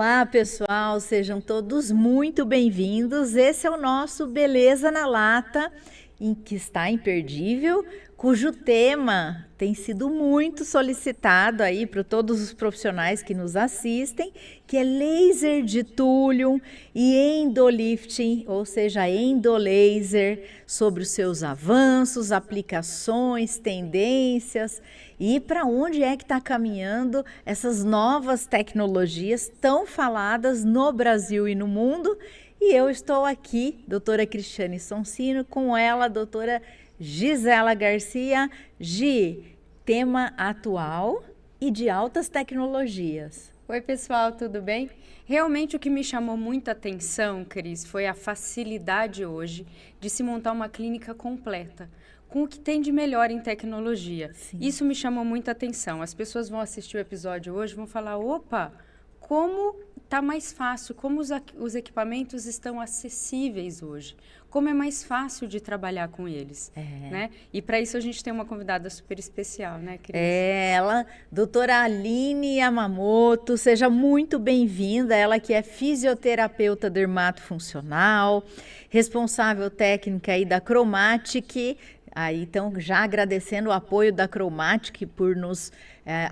Olá, pessoal, sejam todos muito bem-vindos. Esse é o nosso Beleza na Lata, em que está imperdível, cujo tema tem sido muito solicitado aí para todos os profissionais que nos assistem, que é laser de túlium e endolifting, ou seja, endolaser, sobre os seus avanços, aplicações, tendências e para onde é que está caminhando essas novas tecnologias tão faladas no Brasil e no mundo. E eu estou aqui, doutora Cristiane Sonsino, com ela, doutora Gisela Garcia. Gi, tema atual e de altas tecnologias. Oi, pessoal, tudo bem? Realmente o que me chamou muita atenção, Cris, foi a facilidade hoje de se montar uma clínica completa, com o que tem de melhor em tecnologia. Sim. Isso me chamou muita atenção. As pessoas vão assistir o episódio hoje e vão falar, opa, como está mais fácil, como os equipamentos estão acessíveis hoje, como é mais fácil de trabalhar com eles, né? E para isso a gente tem uma convidada super especial, né, Cris? É ela, doutora Aline Yamamoto, seja muito bem-vinda, ela que é fisioterapeuta dermatofuncional, responsável técnica aí da Chromatic. Aí, então, já agradecendo o apoio da Chromatic por nos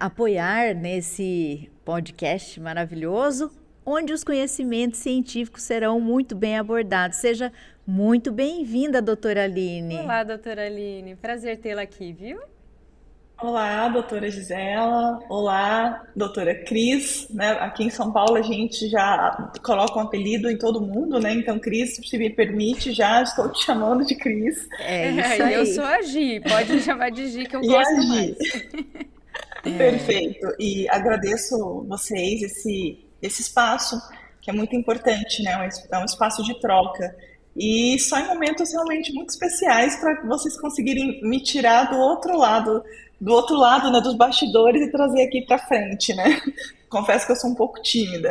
apoiar nesse podcast maravilhoso, onde os conhecimentos científicos serão muito bem abordados. Seja muito bem-vinda, doutora Aline. Olá, doutora Aline. Prazer tê-la aqui, viu? Olá, doutora Gisela. Olá, doutora Cris. Né? Aqui em São Paulo a gente já coloca um apelido em todo mundo, né? Então, Cris, se me permite, já estou te chamando de Cris. É isso aí. Eu sou a Gi, pode me chamar de Gi que eu E a gosto Gi. mais. Perfeito. E agradeço vocês esse espaço, que é muito importante, né? É um espaço de troca. E só em momentos realmente muito especiais para vocês conseguirem me tirar do outro lado, né, dos bastidores e trazer aqui para frente, né? Confesso que eu sou um pouco tímida.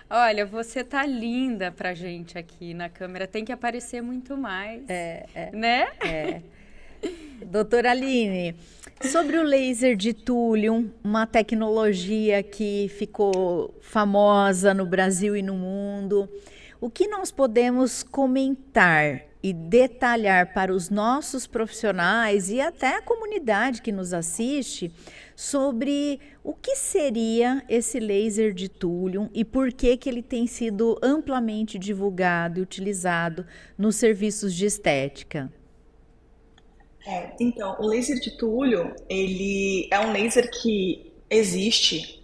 Olha, você tá linda pra gente aqui na câmera, tem que aparecer muito mais, né? Doutora Aline, sobre o laser de túlium, uma tecnologia que ficou famosa no Brasil e no mundo, o que nós podemos comentar e detalhar para os nossos profissionais e até a comunidade que nos assiste sobre o que seria esse laser de túlium e por que ele tem sido amplamente divulgado e utilizado nos serviços de estética? Então, o laser de túlio, ele é um laser que existe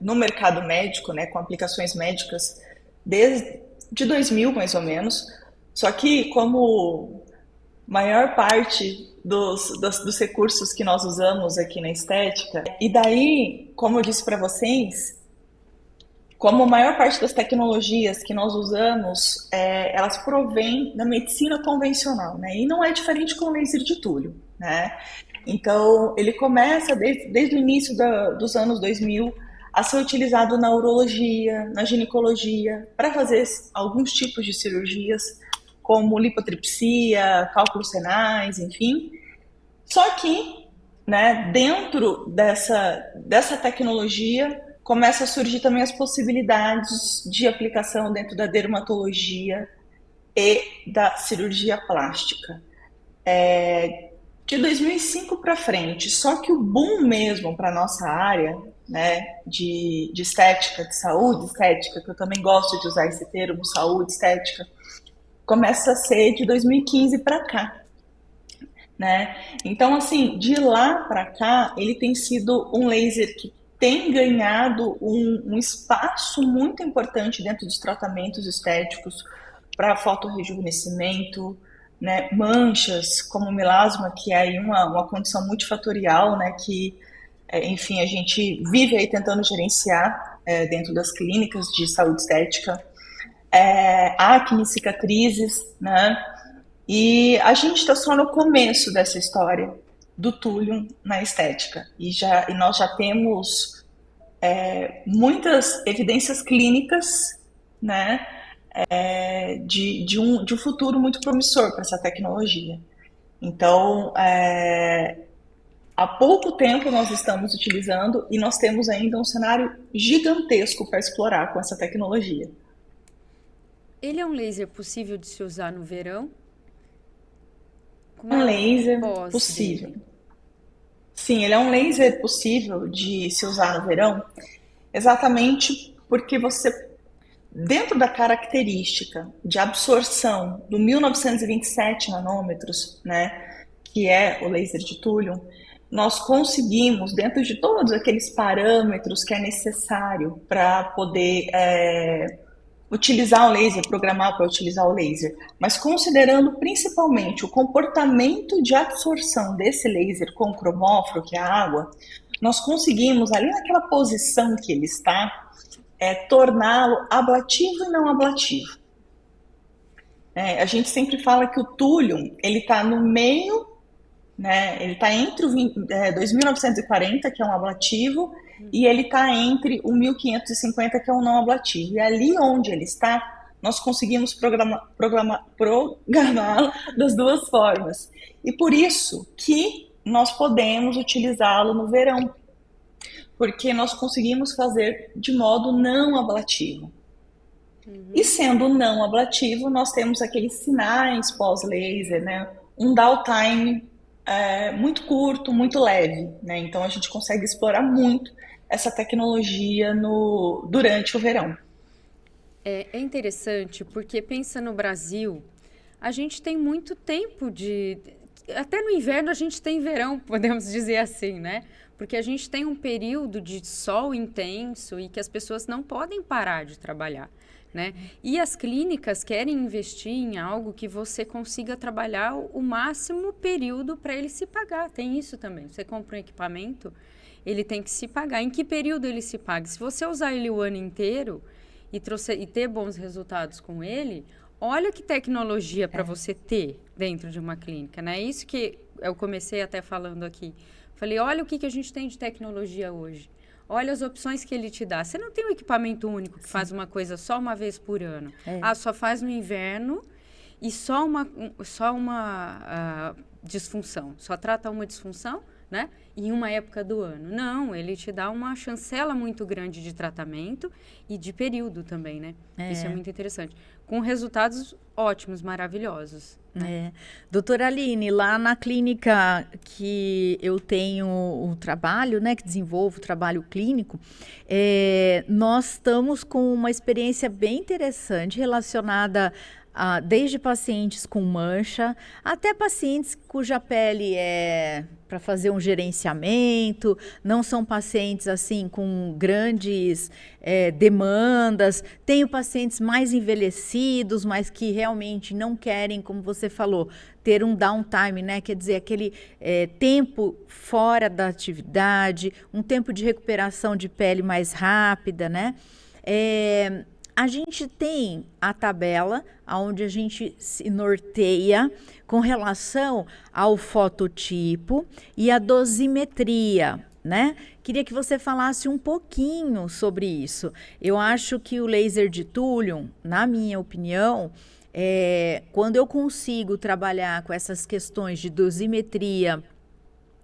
no mercado médico, né, com aplicações médicas desde de 2000 mais ou menos. Só que como maior parte dos recursos que nós usamos aqui na estética, e daí, como eu disse para vocês, como a maior parte das tecnologias que nós usamos, elas provêm da medicina convencional, né? E não é diferente com o laser de túlio, né? Então, ele começa desde o início dos anos 2000 a ser utilizado na urologia, na ginecologia, para fazer alguns tipos de cirurgias, como lipotripsia, cálculos renais, enfim. Só que, né, dentro dessa tecnologia, começa a surgir também as possibilidades de aplicação dentro da dermatologia e da cirurgia plástica. De 2005 para frente, só que o boom mesmo para a nossa área, né, de estética, de saúde estética, que eu também gosto de usar esse termo, saúde estética, começa a ser de 2015 para cá, né? Então, assim, de lá para cá, ele tem sido um laser que tem ganhado um espaço muito importante dentro dos tratamentos estéticos para fotorrejuvenescimento, né? Manchas como melasma, que é aí uma condição multifatorial, né? Que, enfim, a gente vive aí tentando gerenciar dentro das clínicas de saúde estética, acne, cicatrizes, né? E a gente está só no começo dessa história do túlium na estética. E nós já temos muitas evidências clínicas, né, de um futuro muito promissor para essa tecnologia. Então, há pouco tempo nós estamos utilizando e nós temos ainda um cenário gigantesco para explorar com essa tecnologia. Ele é um laser possível de se usar no verão? Como Um é o laser pós possível. dele? Sim, ele é um laser possível de se usar no verão, exatamente porque você, dentro da característica de absorção do 1927 nanômetros, né, que é o laser de Thulium, nós conseguimos, dentro de todos aqueles parâmetros que é necessário para poder utilizar o laser, programar para utilizar o laser, mas considerando principalmente o comportamento de absorção desse laser com o cromóforo, que é a água, nós conseguimos, ali naquela posição que ele está, torná-lo ablativo e não ablativo. A gente sempre fala que o Thulium ele está no meio, né? Ele está entre o 2940, que é um ablativo, e ele está entre o 1550, que é um não ablativo. E ali onde ele está, nós conseguimos programá-lo das duas formas. E por isso que nós podemos utilizá-lo no verão, porque nós conseguimos fazer de modo não ablativo. E sendo não ablativo, nós temos aqueles sinais pós-laser, né? Um downtime muito curto, muito leve, né? Então a gente consegue explorar muito essa tecnologia durante o verão. É interessante porque pensa no Brasil, a gente tem muito tempo de. Até no inverno a gente tem verão, podemos dizer assim, né? Porque a gente tem um período de sol intenso e que as pessoas não podem parar de trabalhar, né? E as clínicas querem investir em algo que você consiga trabalhar o máximo período para ele se pagar. Tem isso também. Você compra um equipamento, ele tem que se pagar. Em que período ele se paga? Se você usar ele o ano inteiro e ter bons resultados com ele, olha que tecnologia para você ter dentro de uma clínica, né? Isso que eu comecei até falando aqui. Falei, olha o que a gente tem de tecnologia hoje. Olha as opções que ele te dá. Você não tem um equipamento único que faz uma coisa só uma vez por ano. Só faz no inverno e só uma disfunção. Só trata uma disfunção, né? Em uma época do ano. Não, ele te dá uma chancela muito grande de tratamento e de período também, né? Isso é muito interessante. Com resultados ótimos, maravilhosos. Doutora Aline, lá na clínica que eu tenho o trabalho, né, que desenvolvo o trabalho clínico, nós estamos com uma experiência bem interessante relacionada desde pacientes com mancha até pacientes cuja pele é para fazer um gerenciamento, não são pacientes assim com grandes demandas. Tenho pacientes mais envelhecidos, mas que realmente não querem, como você falou, ter um downtime, né? Quer dizer, aquele tempo fora da atividade, um tempo de recuperação de pele mais rápida, né? A gente tem a tabela onde a gente se norteia com relação ao fototipo e a dosimetria, né? Queria que você falasse um pouquinho sobre isso. Eu acho que o laser de Thulium, na minha opinião, quando eu consigo trabalhar com essas questões de dosimetria,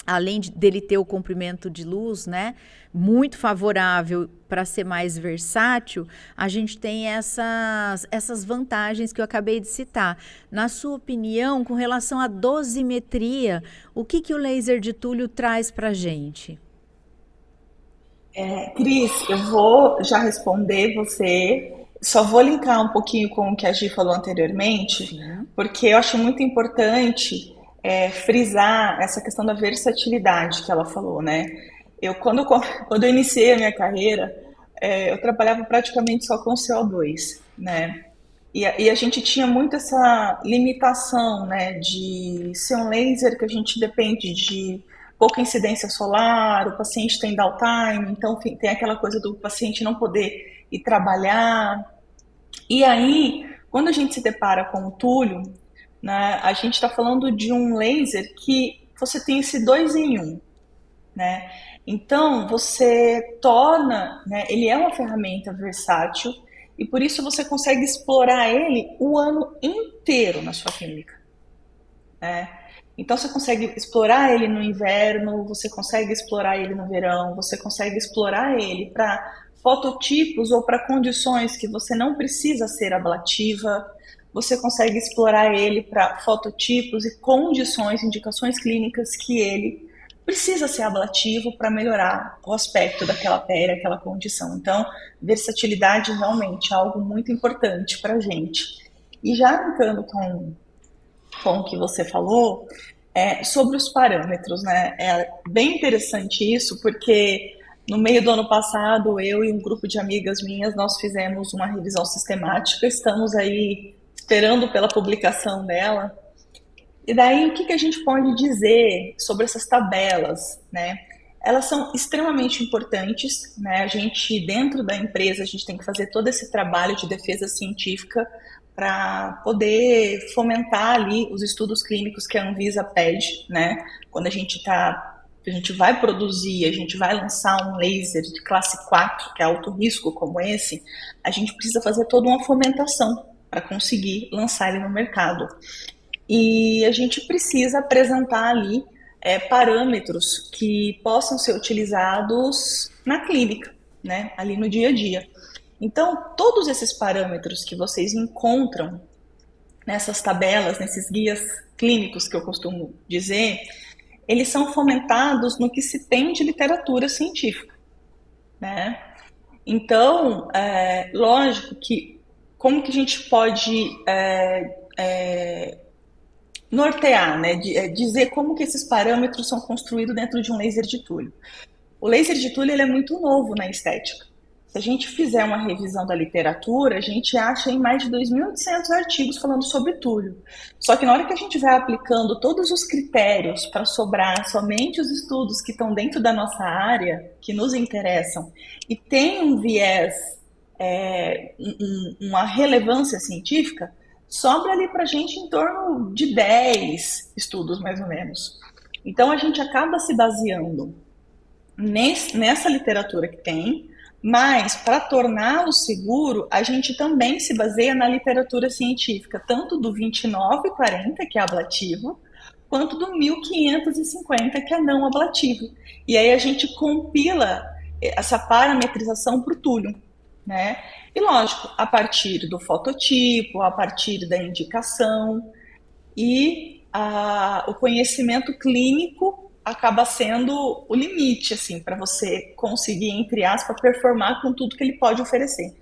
além dele ter o comprimento de luz, né, muito favorável para ser mais versátil, a gente tem essas vantagens que eu acabei de citar. Na sua opinião, com relação à dosimetria, o que o laser de Thulium traz para a gente? Cris, eu vou já responder você, só vou linkar um pouquinho com o que a Gi falou anteriormente, Sim. porque eu acho muito importante frisar essa questão da versatilidade que ela falou, né? Quando eu iniciei a minha carreira, eu trabalhava praticamente só com CO2, né? E a gente tinha muito essa limitação, né, de ser um laser que a gente depende de pouca incidência solar, o paciente tem downtime, então enfim, tem aquela coisa do paciente não poder ir trabalhar. E aí, quando a gente se depara com o Túlio, né, a gente está falando de um laser que você tem esse dois em um, né? Então, você torna, né, ele é uma ferramenta versátil e por isso você consegue explorar ele o ano inteiro na sua clínica, né? Então você consegue explorar ele no inverno, você consegue explorar ele no verão, você consegue explorar ele para fototipos ou para condições que você não precisa ser ablativa, você consegue explorar ele para fototipos e condições, indicações clínicas que ele precisa ser ablativo para melhorar o aspecto daquela pele, aquela condição. Então, versatilidade realmente é algo muito importante para a gente. E já entrando com o que você falou, sobre os parâmetros, né? É bem interessante isso, porque no meio do ano passado, eu e um grupo de amigas minhas, nós fizemos uma revisão sistemática, estamos aí esperando pela publicação dela. E daí, o que a gente pode dizer sobre essas tabelas, né? Elas são extremamente importantes, né? A gente, dentro da empresa, a gente tem que fazer todo esse trabalho de defesa científica para poder fomentar ali os estudos clínicos que a Anvisa pede, né? Quando a gente vai produzir, a gente vai lançar um laser de classe 4, que é alto risco como esse, a gente precisa fazer toda uma fomentação para conseguir lançar ele no mercado. E a gente precisa apresentar ali parâmetros que possam ser utilizados na clínica, né, ali no dia a dia. Então, todos esses parâmetros que vocês encontram nessas tabelas, nesses guias clínicos que eu costumo dizer, eles são fomentados no que se tem de literatura científica, né? Então, lógico que como que a gente pode nortear, né, dizer como que esses parâmetros são construídos dentro de um laser de Thulio. O laser de Thulio ele é muito novo na estética. Se a gente fizer uma revisão da literatura, a gente acha em mais de 2.800 artigos falando sobre Thulio. Só que na hora que a gente vai aplicando todos os critérios para sobrar somente os estudos que estão dentro da nossa área, que nos interessam, e tem um viés, uma relevância científica, sobra ali para a gente em torno de 10 estudos, mais ou menos. Então, a gente acaba se baseando nessa literatura que tem, mas para torná-lo seguro, a gente também se baseia na literatura científica, tanto do 2940, que é ablativo, quanto do 1550, que é não ablativo. E aí a gente compila essa parametrização para o Thulio, né? E lógico, a partir do fototipo, a partir da indicação e o conhecimento clínico acaba sendo o limite, assim, para você conseguir, entre aspas, performar com tudo que ele pode oferecer.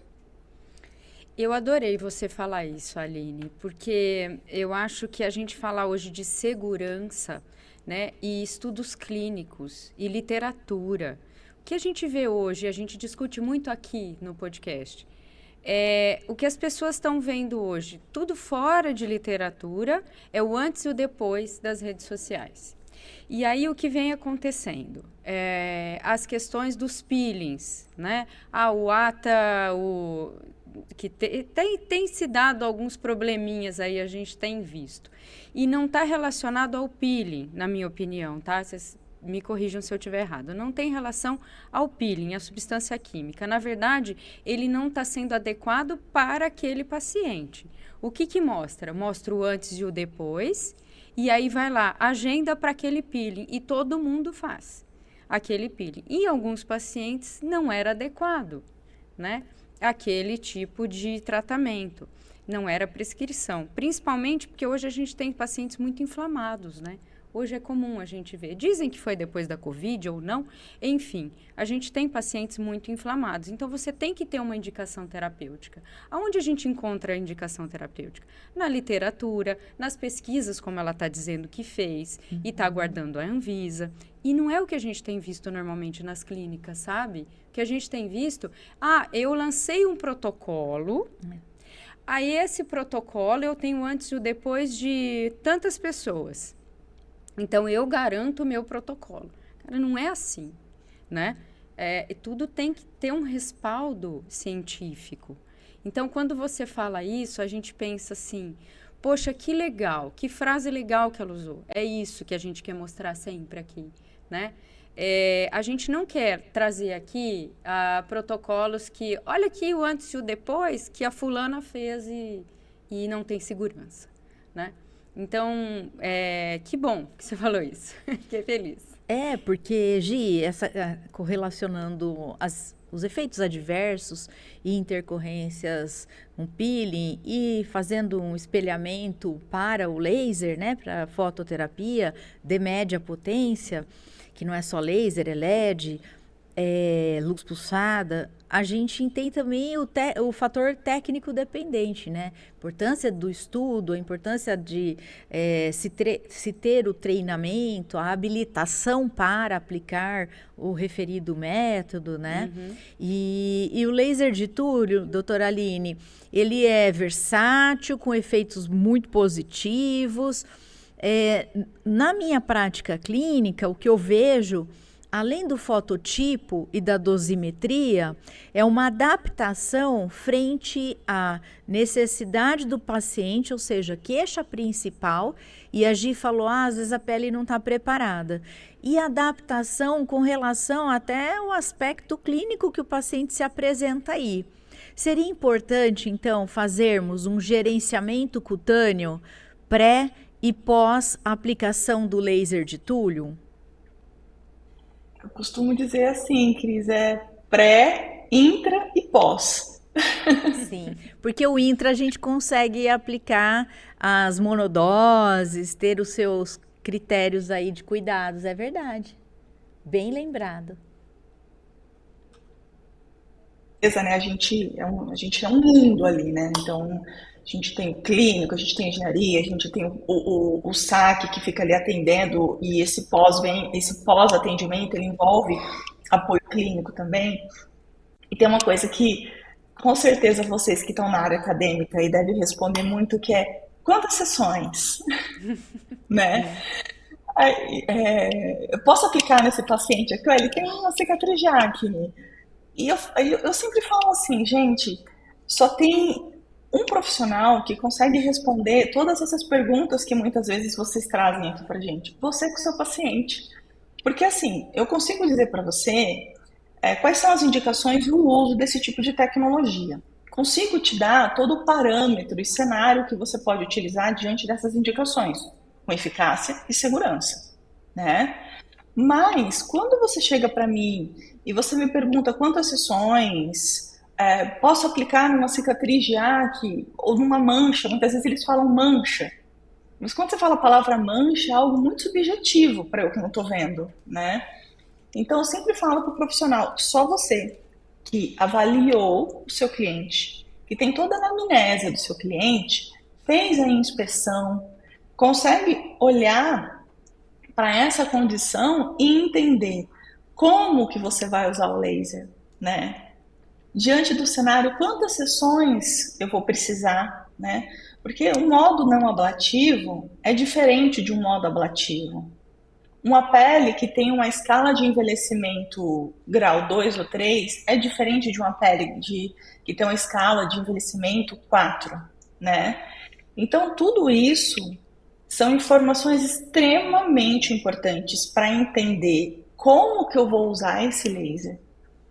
Eu adorei você falar isso, Aline, porque eu acho que a gente fala hoje de segurança, né, e estudos clínicos e literatura. O que a gente vê hoje, a gente discute muito aqui no podcast, o que as pessoas estão vendo hoje, tudo fora de literatura, é o antes e o depois das redes sociais. E aí o que vem acontecendo? As questões dos peelings, né? O ATA, que tem se dado alguns probleminhas aí, a gente tem visto. E não está relacionado ao peeling, na minha opinião, tá? Vocês me corrijam se eu estiver errado. Não tem relação ao peeling, a substância química. Na verdade, ele não está sendo adequado para aquele paciente. O que mostra? Mostra o antes e o depois, e aí vai lá, agenda para aquele peeling, e todo mundo faz aquele peeling. E em alguns pacientes não era adequado, né? Aquele tipo de tratamento. Não era prescrição. Principalmente porque hoje a gente tem pacientes muito inflamados, né? Hoje é comum a gente ver. Dizem que foi depois da Covid ou não. Enfim, a gente tem pacientes muito inflamados. Então, você tem que ter uma indicação terapêutica. Aonde a gente encontra a indicação terapêutica? Na literatura, nas pesquisas, como ela está dizendo que fez, e está aguardando a Anvisa. E não é o que a gente tem visto normalmente nas clínicas, sabe? O que a gente tem visto, eu lancei um protocolo, aí esse protocolo eu tenho antes e o depois de tantas pessoas. Então, eu garanto o meu protocolo. Cara, não é assim, né? Tudo tem que ter um respaldo científico. Então, quando você fala isso, a gente pensa assim, poxa, que legal, que frase legal que ela usou. É isso que a gente quer mostrar sempre aqui, né? A gente não quer trazer aqui protocolos que, olha aqui o antes e o depois que a fulana fez e não tem segurança, né? Então, que bom que você falou isso. Fiquei feliz. Porque, Gi, correlacionando os efeitos adversos e intercorrências com peeling e fazendo um espelhamento para o laser, né, para fototerapia de média potência, que não é só laser, é LED, luz pulsada, a gente tem também o fator técnico dependente, né? A importância do estudo, a importância de se ter o treinamento, a habilitação para aplicar o referido método, né? Uhum. E o laser de Túlio, doutora Aline, ele é versátil, com efeitos muito positivos. Na minha prática clínica, o que eu vejo, além do fototipo e da dosimetria, é uma adaptação frente à necessidade do paciente, ou seja, queixa principal, e a Gi falou, às vezes a pele não está preparada. E adaptação com relação até ao aspecto clínico que o paciente se apresenta aí. Seria importante, então, fazermos um gerenciamento cutâneo pré e pós aplicação do laser de Túlio? Eu costumo dizer assim, Cris, é pré, intra e pós. Sim, porque o intra a gente consegue aplicar as monodoses, ter os seus critérios aí de cuidados, é verdade. Bem lembrado. Beleza, né? A gente é um mundo ali, né? Então, a gente tem o clínico, a gente tem a engenharia, a gente tem o SAC que fica ali atendendo, e esse pós-atendimento, ele envolve apoio clínico também. E tem uma coisa que, com certeza, vocês que estão na área acadêmica e devem responder muito, que é quantas sessões, né? Eu posso aplicar nesse paciente aqui? Ele tem uma cicatriz de acne. E eu sempre falo assim, gente, só tem um profissional que consegue responder todas essas perguntas que muitas vezes vocês trazem aqui pra gente. Você com o seu paciente. Porque assim, eu consigo dizer para você quais são as indicações do uso desse tipo de tecnologia. Consigo te dar todo o parâmetro e cenário que você pode utilizar diante dessas indicações, com eficácia e segurança, né? Mas quando você chega para mim e você me pergunta quantas sessões posso aplicar numa cicatriz de acne ou numa mancha, muitas vezes eles falam mancha, mas quando você fala a palavra mancha, é algo muito subjetivo para eu que não estou vendo, né? Então eu sempre falo para o profissional, só você que avaliou o seu cliente, que tem toda a anamnese do seu cliente, fez a inspeção, consegue olhar para essa condição e entender como que você vai usar o laser, né? Diante do cenário, quantas sessões eu vou precisar, né? Porque um modo não ablativo é diferente de um modo ablativo. Uma pele que tem uma escala de envelhecimento grau 2 ou 3 é diferente de uma pele que tem uma escala de envelhecimento 4, né? Então, tudo isso são informações extremamente importantes para entender como que eu vou usar esse laser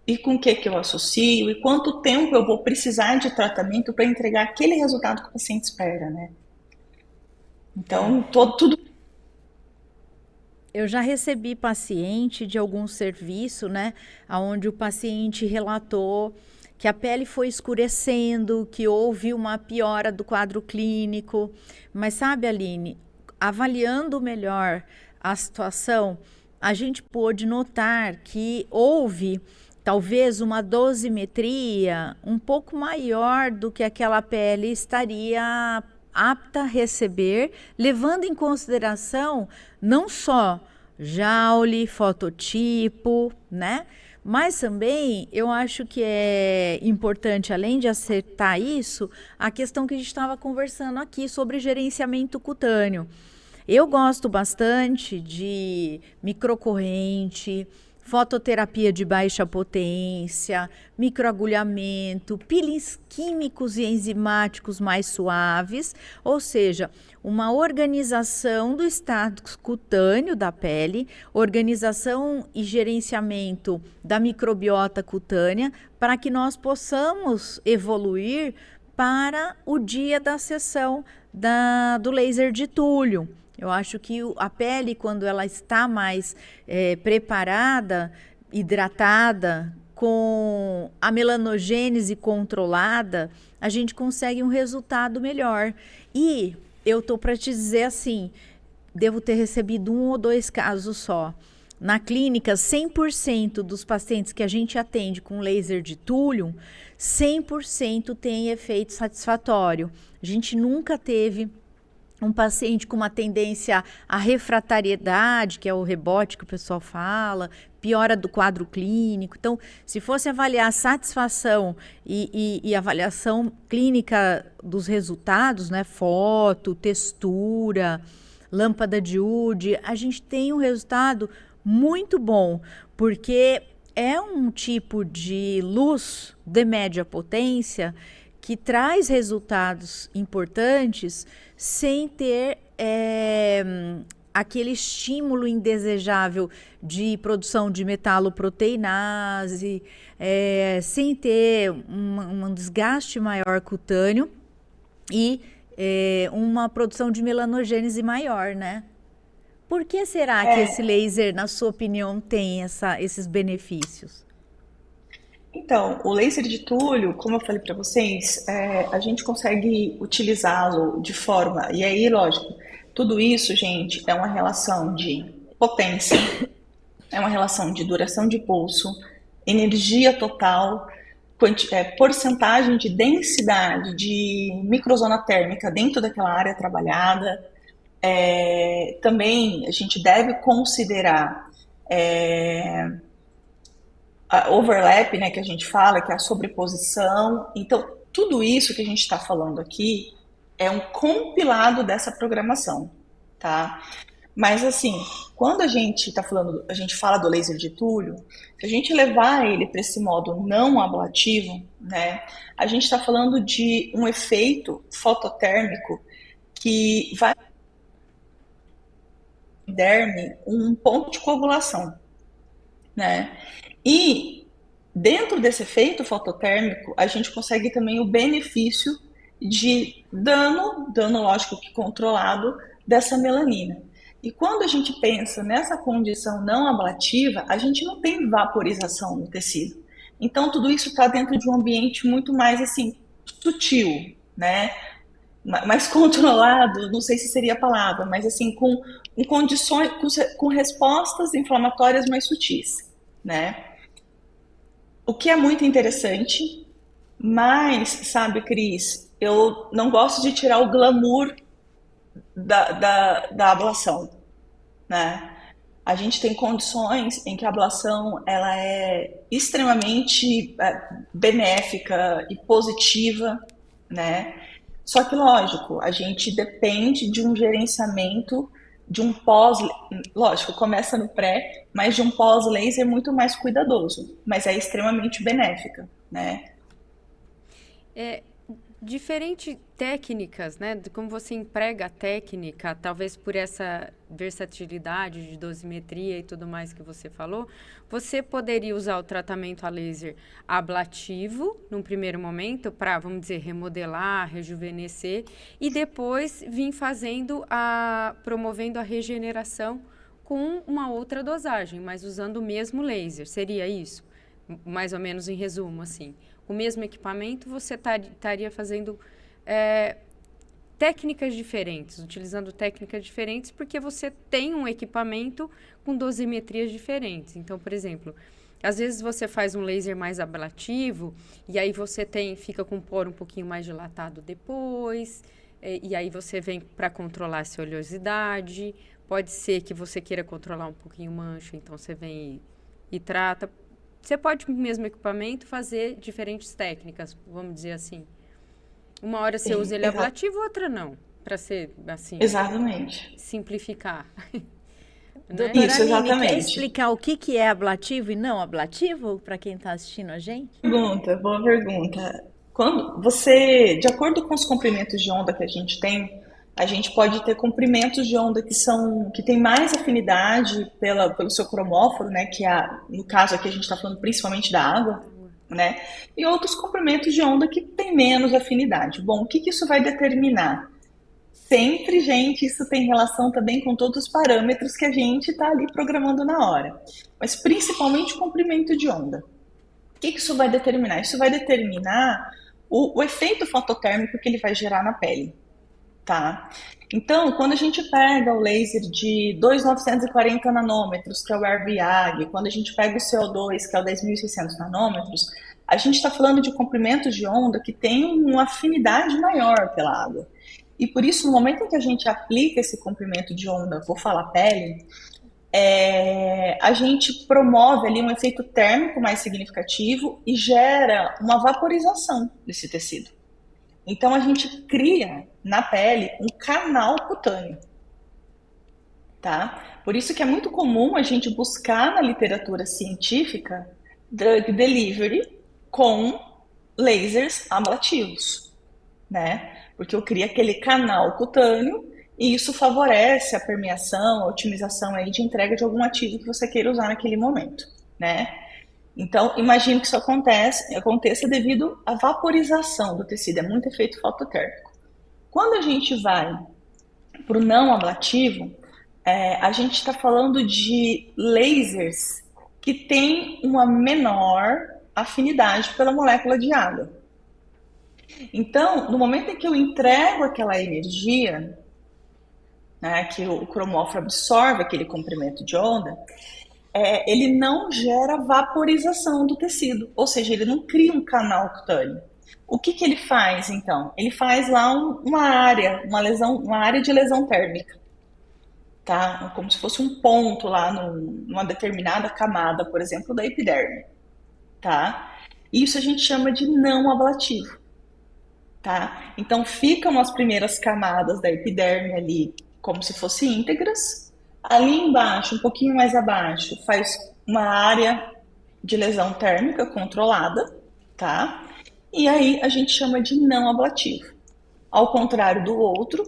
e com o que eu associo e quanto tempo eu vou precisar de tratamento para entregar aquele resultado que o paciente espera, né? Então, tudo. Eu já recebi paciente de algum serviço, né, onde o paciente relatou que a pele foi escurecendo, que houve uma piora do quadro clínico. Mas sabe, Aline, avaliando melhor a situação, a gente pôde notar que houve talvez uma dosimetria um pouco maior do que aquela pele estaria apta a receber, levando em consideração não só Joule, fototipo, né? Mas também eu acho que é importante, além de acertar isso, a questão que a gente estava conversando aqui sobre gerenciamento cutâneo. Eu gosto bastante de microcorrente, fototerapia de baixa potência, microagulhamento, peelings químicos e enzimáticos mais suaves, ou seja, uma organização do status cutâneo da pele, organização e gerenciamento da microbiota cutânea, para que nós possamos evoluir para o dia da sessão do laser de Túlio. Eu acho que a pele, quando ela está mais preparada, hidratada, com a melanogênese controlada, a gente consegue um resultado melhor. E eu tô para te dizer assim, devo ter recebido 1 ou 2 casos só. Na clínica, 100% dos pacientes que a gente atende com laser de Túlio, 100% tem efeito satisfatório. A gente nunca teve um paciente com uma tendência à refratariedade, que é o rebote que o pessoal fala, piora do quadro clínico. Então, se fosse avaliar a satisfação e avaliação clínica dos resultados, né, foto, textura, lâmpada de Wood, a gente tem um resultado muito bom, porque é um tipo de luz de média potência que traz resultados importantes sem ter aquele estímulo indesejável de produção de metaloproteinase, sem ter um desgaste maior cutâneo e uma produção de melanogênese maior, né? Por que será que esse laser, na sua opinião, tem esses benefícios? Então, o laser de Túlio, como eu falei para vocês, a gente consegue utilizá-lo de forma. E aí, lógico, tudo isso, gente, é uma relação de potência, é uma relação de duração de pulso, energia total, porcentagem de densidade de microzona térmica dentro daquela área trabalhada. Também a gente deve considerar a overlap, né, que a gente fala, que é a sobreposição. Então, tudo isso que a gente está falando aqui é um compilado dessa programação, tá? Mas assim, quando a gente está falando, a gente fala do laser de Túlio, se a gente levar ele para esse modo não ablativo, né, a gente está falando de um efeito fototérmico que vai derme um ponto de coagulação, né? E dentro desse efeito fototérmico, a gente consegue também o benefício de dano lógico que controlado dessa melanina. E quando a gente pensa nessa condição não ablativa, a gente não tem vaporização no tecido. Então tudo isso está dentro de um ambiente muito mais assim sutil, né? Mais controlado, não sei se seria a palavra, mas assim com condições, com respostas inflamatórias mais sutis, né? O que é muito interessante, mas, sabe, Cris, eu não gosto de tirar o glamour da ablação, né? A gente tem condições em que a ablação ela é extremamente benéfica e positiva, né? Só que, lógico, a gente depende de um gerenciamento de um pós, lógico, começa no pré, mas de um pós-laser muito mais cuidadoso, mas é extremamente benéfica, né? Diferentes técnicas, né? De como você emprega a técnica, talvez por essa versatilidade de dosimetria e tudo mais que você falou, você poderia usar o tratamento a laser ablativo, num primeiro momento, para, vamos dizer, remodelar, rejuvenescer, e depois vir promovendo a regeneração com uma outra dosagem, mas usando o mesmo laser. Seria isso? Mais ou menos em resumo, assim. O mesmo equipamento, você estaria fazendo técnicas diferentes, utilizando técnicas diferentes, porque você tem um equipamento com dosimetrias diferentes. Então, por exemplo, às vezes você faz um laser mais ablativo, e aí você fica com o poro um pouquinho mais dilatado depois, e aí você vem para controlar essa oleosidade. Pode ser que você queira controlar um pouquinho mancha, então você vem e trata. Você pode, com o mesmo equipamento, fazer diferentes técnicas, vamos dizer assim. Uma hora você usa ele ablativo, outra não. Para ser, assim, exatamente. Simplificar. Doutora Isso, Aline, exatamente. quer explicar o que é ablativo e não ablativo para quem está assistindo a gente? Boa pergunta. Quando você, de acordo com os comprimentos de onda que a gente pode ter comprimentos de onda que tem mais afinidade pelo seu cromóforo, né? Que no caso aqui a gente está falando principalmente da água, né? E outros comprimentos de onda que tem menos afinidade. Bom, o que isso vai determinar? Sempre, gente, isso tem relação também com todos os parâmetros que a gente está ali programando na hora. Mas principalmente o comprimento de onda. O que isso vai determinar? Isso vai determinar o efeito fototérmico que ele vai gerar na pele, tá? Então, quando a gente pega o laser de 2.940 nanômetros, que é o RVAG, quando a gente pega o CO2, que é o 10.600 nanômetros, a gente está falando de comprimentos de onda que tem uma afinidade maior pela água. E por isso, no momento em que a gente aplica esse comprimento de onda, vou falar pele, a gente promove ali um efeito térmico mais significativo e gera uma vaporização desse tecido. Então a gente cria na pele um canal cutâneo, tá? Por isso que é muito comum a gente buscar na literatura científica drug delivery com lasers ablativos, né? Porque eu crio aquele canal cutâneo e isso favorece a permeação, a otimização aí de entrega de algum ativo que você queira usar naquele momento, né? Então, imagino que isso aconteça devido à vaporização do tecido, é muito efeito fototérmico. Quando a gente vai para o não ablativo, a gente está falando de lasers que têm uma menor afinidade pela molécula de água. Então, no momento em que eu entrego aquela energia, né, que o cromóforo absorve aquele comprimento de onda, ele não gera vaporização do tecido, ou seja, ele não cria um canal cutâneo. O que ele faz, então? Ele faz lá uma área, uma área de lesão térmica, tá? Como se fosse um ponto lá numa determinada camada, por exemplo, da epiderme, tá? Isso a gente chama de não ablativo, tá? Então ficam as primeiras camadas da epiderme ali como se fossem íntegras. Ali embaixo, um pouquinho mais abaixo, faz uma área de lesão térmica controlada, tá? E aí a gente chama de não ablativo. Ao contrário do outro,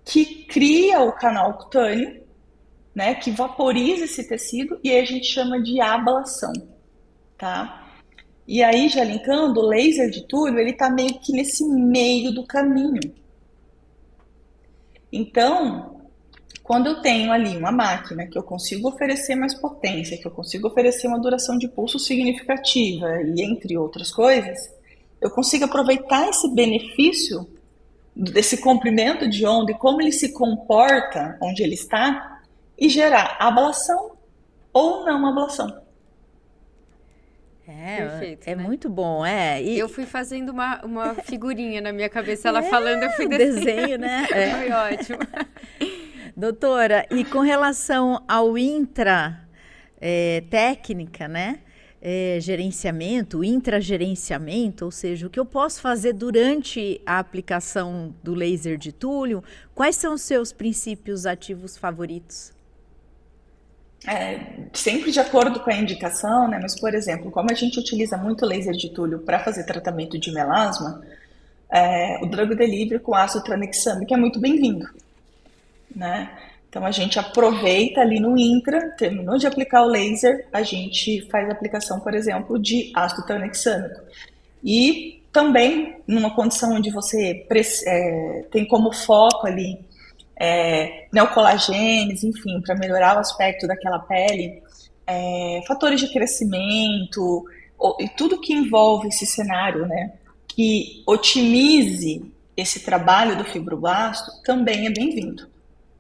que cria o canal cutâneo, né? Que vaporiza esse tecido e aí a gente chama de ablação, tá? E aí, já linkando, o laser de Túlio, ele tá meio que nesse meio do caminho. Então, quando eu tenho ali uma máquina que eu consigo oferecer mais potência, que eu consigo oferecer uma duração de pulso significativa e entre outras coisas, eu consigo aproveitar esse benefício desse comprimento de onda e como ele se comporta onde ele está e gerar ablação ou não ablação. Perfeito, É né? muito bom, E Eu fui fazendo uma figurinha na minha cabeça, ela falando, eu fui desenho, né? Foi ótimo. Doutora, e com relação ao técnica, né? Gerenciamento, intragerenciamento, ou seja, o que eu posso fazer durante a aplicação do laser de Túlio, quais são os seus princípios ativos favoritos? Sempre de acordo com a indicação, né? Mas, por exemplo, como a gente utiliza muito laser de Túlio para fazer tratamento de melasma, o drug delivery com ácido tranexâmico é muito bem-vindo, né? Então a gente aproveita ali no intra, terminou de aplicar o laser, a gente faz a aplicação, por exemplo, de ácido tranexâmico. E também numa condição onde você tem como foco ali neocolagênese, enfim, para melhorar o aspecto daquela pele, fatores de crescimento e tudo que envolve esse cenário, né, que otimize esse trabalho do fibroblasto também é bem-vindo.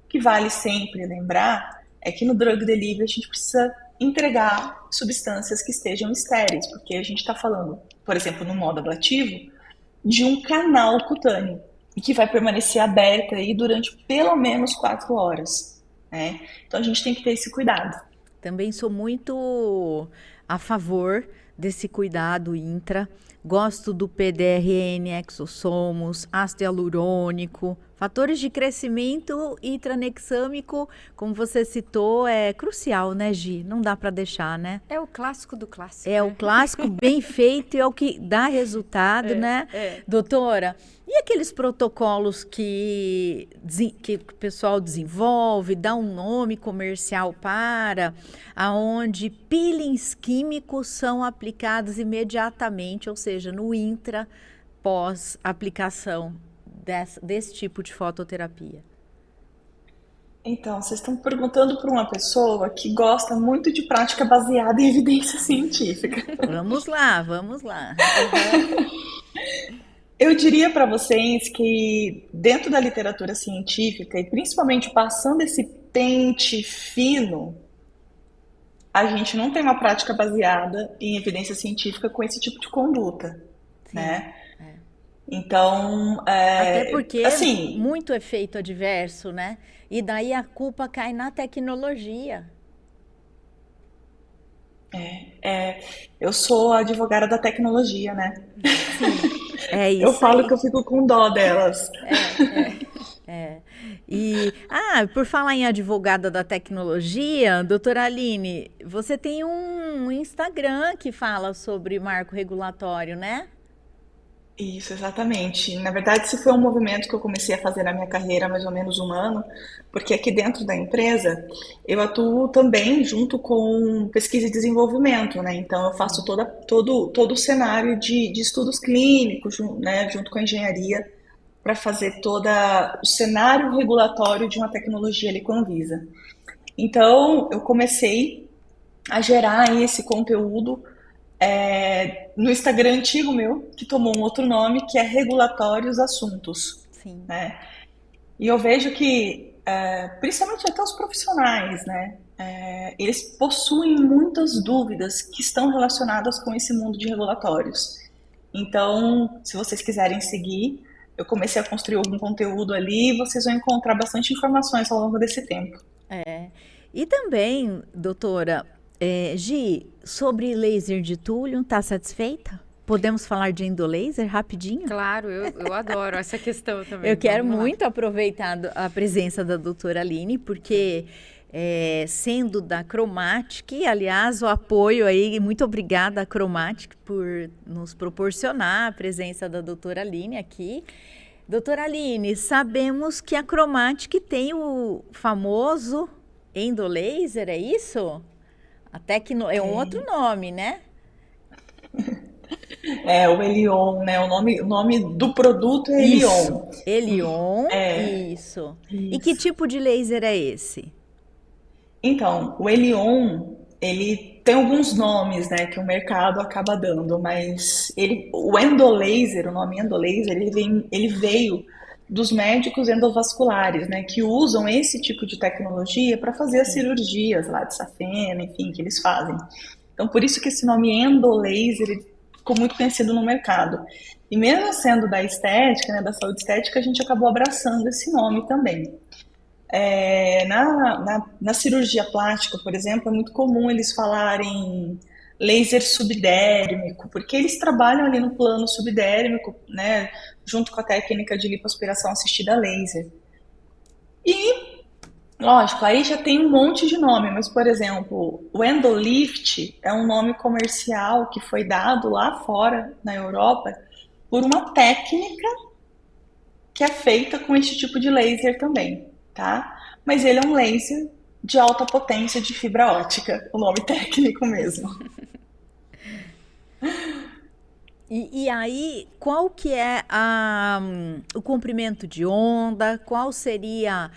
O que vale sempre lembrar é que no drug delivery a gente precisa entregar substâncias que estejam estéreis, porque a gente está falando, por exemplo, no modo ablativo, de um canal cutâneo e que vai permanecer aberto aí durante pelo menos 4 horas, né? Então a gente tem que ter esse cuidado. Também sou muito a favor desse cuidado intra. Gosto do PDRN, exossomos, ácido hialurônico, fatores de crescimento intranexâmico, como você citou, é crucial, né, Gi? Não dá para deixar, né? É o clássico do clássico. É o clássico bem feito e é o que dá resultado, né? Doutora, e aqueles protocolos que o pessoal desenvolve, dá um nome comercial aonde peelings químicos são aplicados imediatamente, ou seja, no intra, pós aplicação desse tipo de fototerapia? Então, vocês estão perguntando para uma pessoa que gosta muito de prática baseada em evidência científica. Vamos lá, vamos lá. Aham. Eu diria para vocês que dentro da literatura científica, e principalmente passando esse pente fino, a gente não tem uma prática baseada em evidência científica com esse tipo de conduta, Sim. né? É. Então, Até porque assim, muito efeito adverso, né? E daí a culpa cai na tecnologia. eu sou a advogada da tecnologia, né? Sim, é Eu isso falo que aí. eu fico com dó delas. É. Por falar em advogada da tecnologia, doutora Aline, você tem um Instagram que fala sobre marco regulatório, né? Isso, exatamente. Na verdade, esse foi um movimento que eu comecei a fazer na minha carreira há mais ou menos um ano, porque aqui dentro da empresa eu atuo também junto com pesquisa e desenvolvimento, né? Então eu faço Sim. todo o cenário de estudos clínicos, né, junto com a engenharia, para fazer todo o cenário regulatório de uma tecnologia ali com a Anvisa. Então eu comecei a gerar aí esse conteúdo no Instagram antigo meu, que tomou um outro nome, que é Regulatórios Assuntos, Sim. né? E eu vejo que, principalmente até os profissionais, né? Eles possuem muitas dúvidas que estão relacionadas com esse mundo de regulatórios. Então, se vocês quiserem seguir, eu comecei a construir algum conteúdo ali e vocês vão encontrar bastante informações ao longo desse tempo. E também, doutora, Gi, sobre laser de túlio, está satisfeita? Podemos falar de endolaser rapidinho? Claro, eu adoro essa questão Eu também. quero Vamos lá. muito aproveitar a presença da doutora Aline, porque sendo da Chromatic, aliás, o apoio aí, muito obrigada à Chromatic por nos proporcionar a presença da doutora Aline aqui. Doutora Aline, sabemos que a Chromatic tem o famoso endolaser, é isso? É um outro Tem. nome, né? O Elion, né? O nome do produto é Isso, Elion. Helion, isso. E que Isso. tipo de laser é esse? Então, o Elion, ele tem alguns nomes, né, que o mercado acaba dando, mas o endolaser, o nome endolaser, ele veio dos médicos endovasculares, né, que usam esse tipo de tecnologia para fazer as Sim. cirurgias lá de safena, enfim, que eles fazem. Então, por isso que esse nome endolaser ele ficou muito conhecido no mercado. E mesmo sendo da estética, né, da saúde estética, a gente acabou abraçando esse nome também. Na cirurgia plástica, por exemplo, é muito comum eles falarem laser subdérmico, porque eles trabalham ali no plano subdérmico, né, junto com a técnica de lipoaspiração assistida a laser. E, lógico, aí já tem um monte de nome, mas, por exemplo, o Endolift é um nome comercial que foi dado lá fora, na Europa, por uma técnica que é feita com esse tipo de laser também, tá? Mas ele é um laser de alta potência de fibra ótica, o nome técnico mesmo. E aí, qual que é o comprimento de onda? Qual seria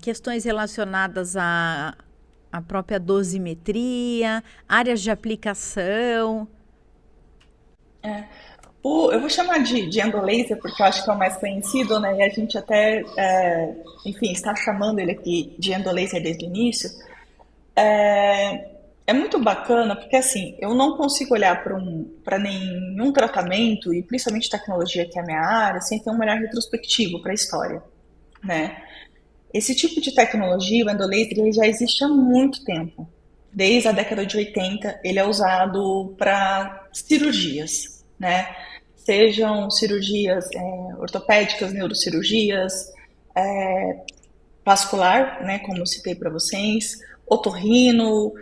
questões relacionadas à própria dosimetria, áreas de aplicação? Eu vou chamar de endolaser porque eu acho que é o mais conhecido, né? E a gente até, enfim, está chamando ele aqui de endolaser desde o início. É muito bacana porque assim, eu não consigo olhar para nenhum tratamento e principalmente tecnologia que é a minha área sem ter um olhar retrospectivo para a história, né? Esse tipo de tecnologia, o endolaser, ele já existe há muito tempo. Desde a década de 80, ele é usado para cirurgias, né? Sejam cirurgias ortopédicas, neurocirurgias, vascular, né, como eu citei para vocês, otorrino,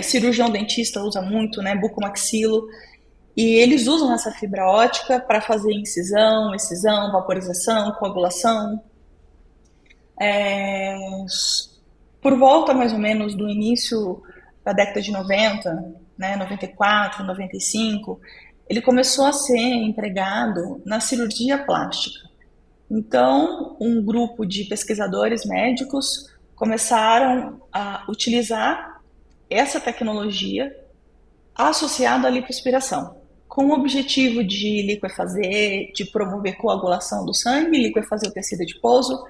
cirurgião dentista usa muito, né, bucomaxilo, e eles usam essa fibra ótica para fazer excisão, vaporização, coagulação. Por volta mais ou menos do início da década de 90, né, 94, 95, ele começou a ser empregado na cirurgia plástica. Então, um grupo de pesquisadores médicos começaram a utilizar essa tecnologia associada à lipoaspiração, com o objetivo de liquefazer, de promover coagulação do sangue, liquefazer o tecido adiposo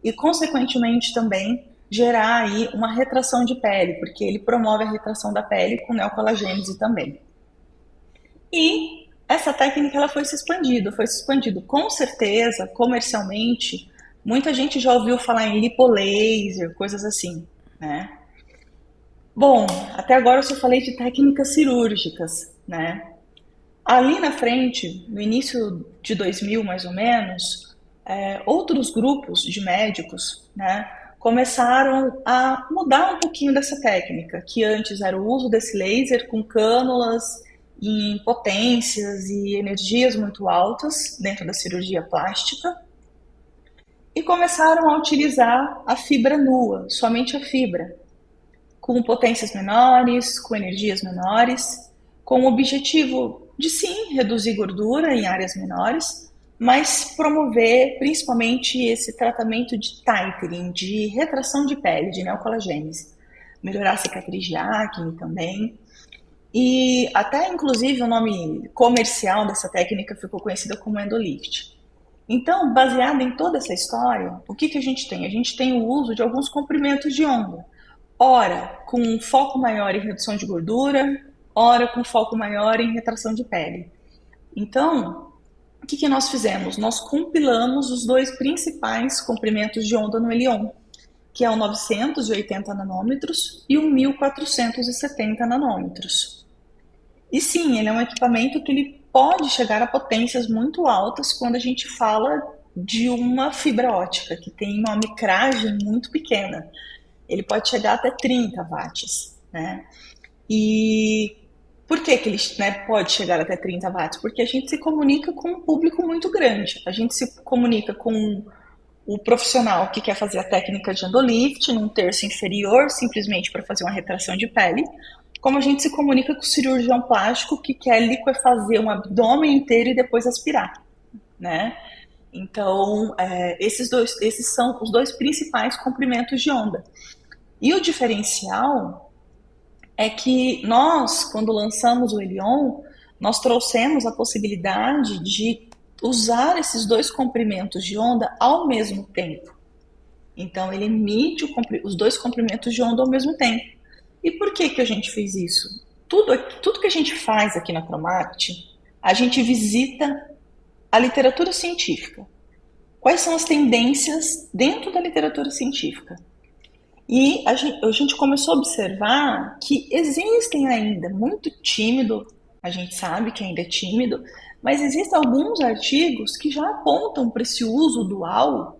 e, consequentemente, também gerar aí uma retração de pele, porque ele promove a retração da pele com neocolagênese também. E essa técnica ela foi se expandindo. Com certeza, comercialmente, muita gente já ouviu falar em lipolaser, coisas assim, né? Bom, até agora eu só falei de técnicas cirúrgicas, né? Ali na frente, no início de 2000 mais ou menos, outros grupos de médicos, né, começaram a mudar um pouquinho dessa técnica, que antes era o uso desse laser com cânulas em potências e energias muito altas dentro da cirurgia plástica, e começaram a utilizar a fibra nua, somente a fibra, com potências menores, com energias menores, com o objetivo de sim reduzir gordura em áreas menores, mas promover principalmente esse tratamento de tightening, de retração de pele, de neocolagênese, melhorar a cicatriz de acne também. E até inclusive o nome comercial dessa técnica ficou conhecida como endolift. Então, baseado em toda essa história, o que a gente tem? A gente tem o uso de alguns comprimentos de onda, ora com um foco maior em redução de gordura, ora com foco maior em retração de pele. Então, o que nós fizemos? Nós compilamos os dois principais comprimentos de onda no Elion, que é o 980 nanômetros e o 1470 nanômetros. E sim, ele é um equipamento que ele pode chegar a potências muito altas quando a gente fala de uma fibra ótica, que tem uma micragem muito pequena. Ele pode chegar até 30 watts, né? E por que ele, né, pode chegar até 30 watts? Porque a gente se comunica com um público muito grande. A gente se comunica com o profissional que quer fazer a técnica de endolift num terço inferior, simplesmente para fazer uma retração de pele, como a gente se comunica com o cirurgião plástico que quer liquefazer um abdômen inteiro e depois aspirar, né? Então, esses são os dois principais comprimentos de onda. E o diferencial é que nós, quando lançamos o Elion, nós trouxemos a possibilidade de usar esses dois comprimentos de onda ao mesmo tempo. Então, ele emite os dois comprimentos de onda ao mesmo tempo. E por que a gente fez isso? Tudo que a gente faz aqui na Cromapt, a gente visita a literatura científica. Quais são as tendências dentro da literatura científica? E a gente começou a observar que existem ainda, muito tímido, a gente sabe que ainda é tímido, mas existem alguns artigos que já apontam para esse uso dual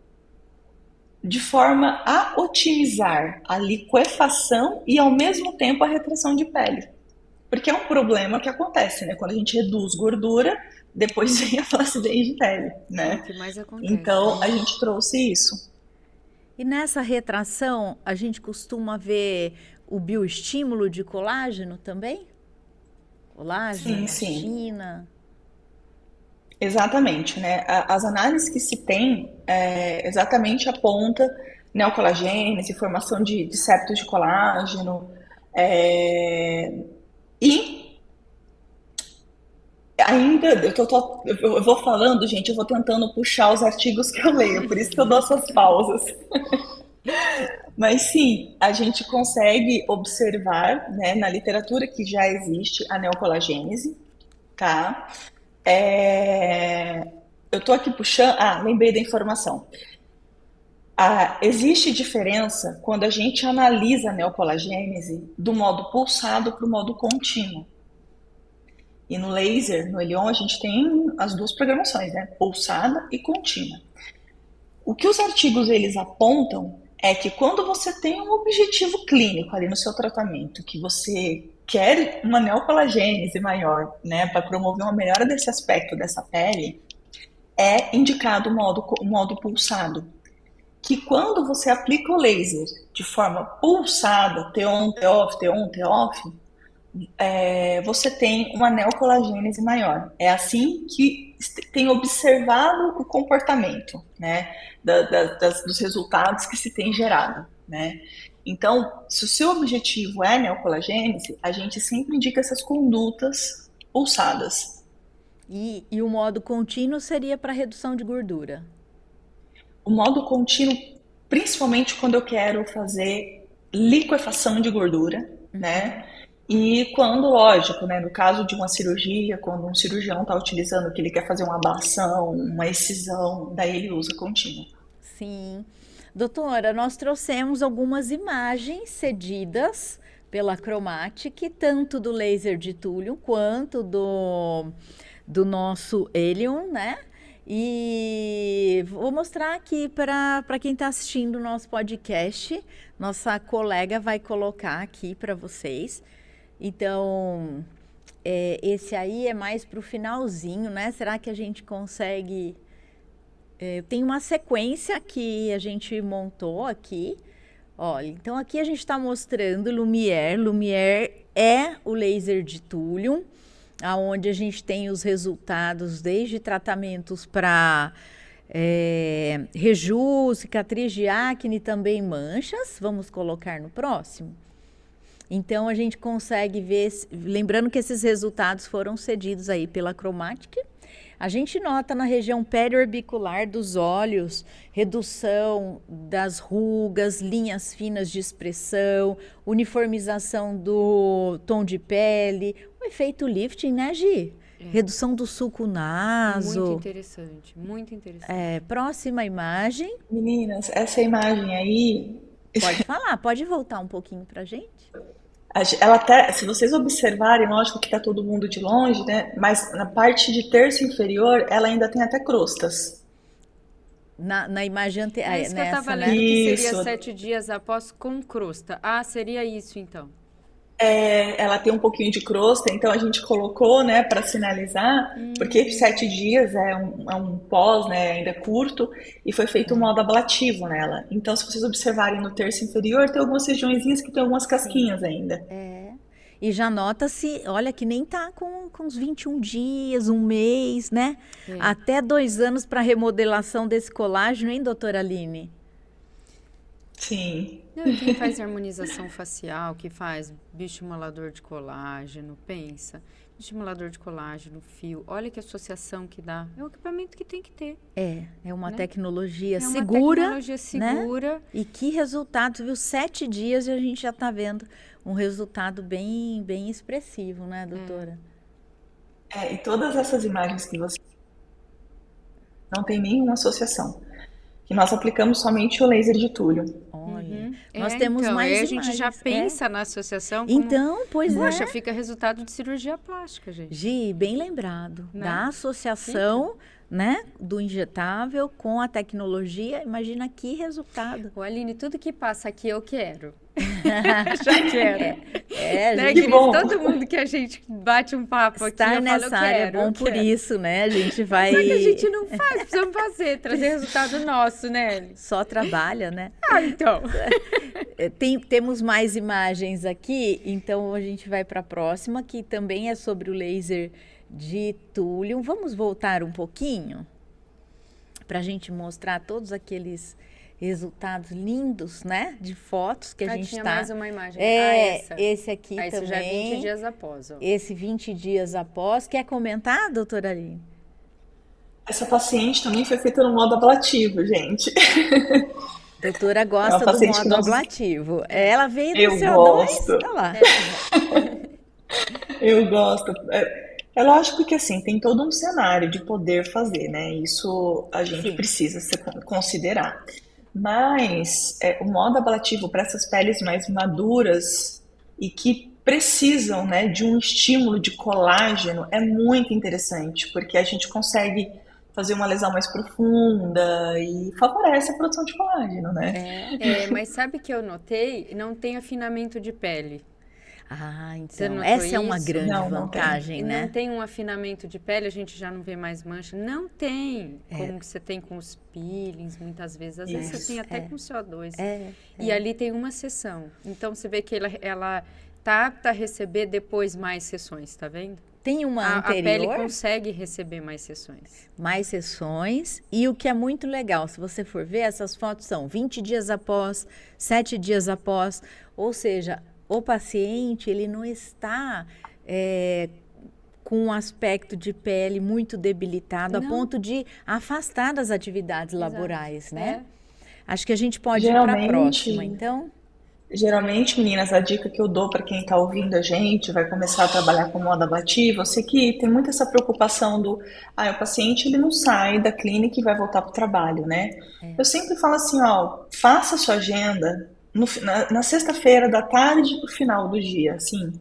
de forma a otimizar a liquefação e ao mesmo tempo a retração de pele. Porque é um problema que acontece, né? Quando a gente reduz gordura, depois vem a flacidez de pele, né? É o que mais acontece. Então, a gente trouxe isso. E nessa retração, a gente costuma ver o bioestímulo de colágeno também? Colágeno, Sim. elastina. Exatamente, né? As análises que se tem exatamente aponta neocolagênese, formação de septos de colágeno, e ainda, eu vou falando, gente, eu vou tentando puxar os artigos que eu leio, por isso que eu dou essas pausas. Mas sim, a gente consegue observar, né, na literatura que já existe a neocolagênese, tá? Eu tô aqui puxando. Lembrei da informação. Existe diferença quando a gente analisa a neocolagênese do modo pulsado para o modo contínuo. E no laser, no Elion, a gente tem as duas programações, né? Pulsada e contínua. O que os artigos eles apontam é que quando você tem um objetivo clínico ali no seu tratamento, que você quer uma neocolagênese maior, né, para promover uma melhora desse aspecto dessa pele, é indicado o modo pulsado. Que quando você aplica o laser de forma pulsada, T-on, T-off, T-on, T-off, você tem uma neocolagênese maior. É assim que tem observado o comportamento, né, dos resultados que se tem gerado, né. Então, se o seu objetivo é neocolagênese, a gente sempre indica essas condutas pulsadas. E o modo contínuo seria para redução de gordura. O modo contínuo, principalmente quando eu quero fazer liquefação de gordura, né? E quando, lógico, né, no caso de uma cirurgia, quando um cirurgião está utilizando que ele quer fazer uma ablação, uma excisão, daí ele usa contínuo. Sim. Doutora, nós trouxemos algumas imagens cedidas pela Chromatic, tanto do laser de túlio quanto do nosso Helium, né? E vou mostrar aqui para quem está assistindo o nosso podcast. Nossa colega vai colocar aqui para vocês. Então, esse aí é mais para o finalzinho, né? Será que a gente consegue... tem uma sequência que a gente montou aqui. Olha, então aqui a gente está mostrando Lumière. Lumière é o laser de túlio, aonde a gente tem os resultados desde tratamentos para reju, cicatriz de acne, também manchas. Vamos colocar no próximo. Então a gente consegue ver, lembrando que esses resultados foram cedidos aí pela Chromatic. A gente nota na região periorbicular dos olhos redução das rugas, linhas finas de expressão, uniformização do tom de pele, o efeito lifting, né, Gi? Redução do sulco naso. Muito interessante, muito interessante. Próxima imagem. Meninas, essa imagem aí, Pode falar, pode voltar um pouquinho pra gente? ela até, se vocês observarem, lógico que está todo mundo de longe, né? Mas na parte de terço inferior, ela ainda tem até crostas. Na imagem anterior, É isso que eu estava nessa, lendo, né? que seria Isso. 7 dias após com crosta. Ah, seria isso então. Ela tem um pouquinho de crosta, então a gente colocou, né, para sinalizar, porque 7 dias é um pós, né, ainda curto, e foi feito um modo ablativo nela. Então, se vocês observarem no terço inferior, tem algumas regiõezinhas que tem algumas casquinhas ainda. E já nota-se, olha, que nem tá com uns 21 dias, um mês, né? Até 2 anos para remodelação desse colágeno, hein, doutora Aline? Sim. Não, e quem faz harmonização facial, que faz bioestimulador de colágeno, pensa, bioestimulador de colágeno, fio, olha que associação que dá. É o equipamento que tem que ter. É uma Né? tecnologia É uma segura, tecnologia segura. né? E que resultado, viu? 7 dias e a gente já tá vendo um resultado bem, bem expressivo, né, doutora? E todas essas imagens que você não tem nenhuma associação. Que nós aplicamos somente o laser de túlio. Olha, nós É, temos então, mais aí a gente já imagens. pensa na associação como, Então, pois poxa, é. fica resultado de cirurgia plástica, gente. Gi, bem lembrado, Né? da associação, né, do injetável com a tecnologia. Imagina que resultado. Ô, Aline, tudo que passa aqui eu quero. Já quero. É, Né, gente, Que bom. Todo mundo que a gente bate um papo aqui, estar eu falo, nessa eu área é quero, bom eu por quero. isso, né? A gente vai... Só que a gente não faz, precisamos fazer, trazer resultado nosso, né? Só trabalha, né? Ah, então. Temos mais imagens aqui, então a gente vai para a próxima, que também é sobre o laser de túlio. Vamos voltar um pouquinho para a gente mostrar todos aqueles resultados lindos, né? De fotos que a gente tinha está... mais uma imagem. Essa. Esse aqui Ah, isso também. já é 20 dias após, ó. Esse 20 dias após. Quer comentar, doutora Aline? Essa paciente também foi feita no modo ablativo, gente. Doutora É gosta uma do paciente que modo nós... ablativo. Ela veio do Eu CO2, gosto, olha lá. eu gosto. É lógico que assim, tem todo um cenário de poder fazer, né? Isso a gente Sim. precisa considerar. Mas o modo ablativo para essas peles mais maduras e que precisam, né, de um estímulo de colágeno é muito interessante, porque a gente consegue fazer uma lesão mais profunda e favorece a produção de colágeno, né? Mas sabe que eu notei? Não tem afinamento de pele. Ah, Você então, notou essa é uma isso? grande Não, não tem. vantagem, E né? não tem um afinamento de pele, a gente já não vê mais mancha. Não tem, como que você tem com os peelings, muitas vezes. Às vezes você Isso, tem até com CO2. É, E ali tem uma seção. Então, você vê que ela adapta a receber depois mais sessões, tá vendo? Tem uma A pele anterior, consegue receber mais sessões. mais sessões, e o que é muito legal, se você for ver, essas fotos são 20 dias após, 7 dias após, ou seja, o paciente, ele não está com um aspecto de pele muito debilitado, a Não. ponto de afastar das atividades laborais, né? É. Acho que a gente pode ir para a próxima, Geralmente, então. geralmente, meninas, a dica que eu dou para quem está ouvindo a gente, vai começar a trabalhar com moda ablativa, eu sei que tem muito essa preocupação do, o paciente ele não sai da clínica e vai voltar para o trabalho, né? Eu sempre falo assim, ó, faça a sua agenda na sexta-feira da tarde para o final do dia, assim,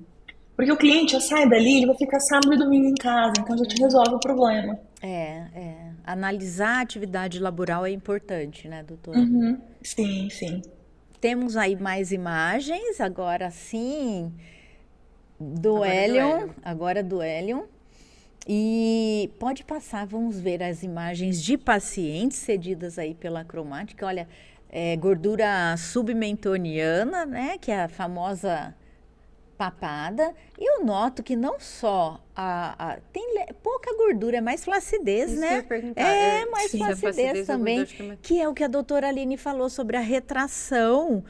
porque o cliente já sai dali, ele vai ficar sábado e domingo em casa, então já te resolve o problema. Analisar a atividade laboral é importante, né, doutora? Uhum. Sim, sim. Temos aí mais imagens, agora sim, do Agora é do Helion, Helion. agora do Helion. E pode passar, vamos ver as imagens de pacientes cedidas aí pela cromática. Olha, gordura submentoniana, né, que é a famosa papada. E eu noto que não só tem pouca gordura, é mais flacidez, Isso que eu né? ia perguntar. É mais Sim. Se a flacidez flacidez da também, gordura, acho que é mais- que é o que a doutora Aline falou sobre a retração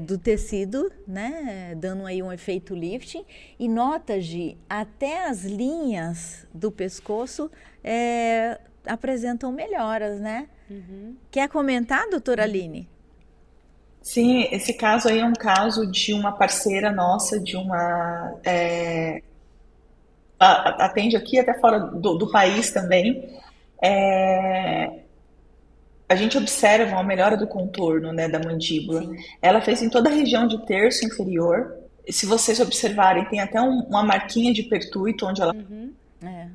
do tecido, né? Dando aí um efeito lifting. E nota, Gi, até as linhas do pescoço apresentam melhoras, né? Quer comentar, doutora Aline? Sim, esse caso aí é um caso de uma parceira nossa, de uma. Atende aqui até fora do país também. É, a gente observa uma melhora do contorno, né, da mandíbula. Sim. Ela fez em toda a região de terço inferior. Se vocês observarem, tem até uma marquinha de pertuito onde ela. É.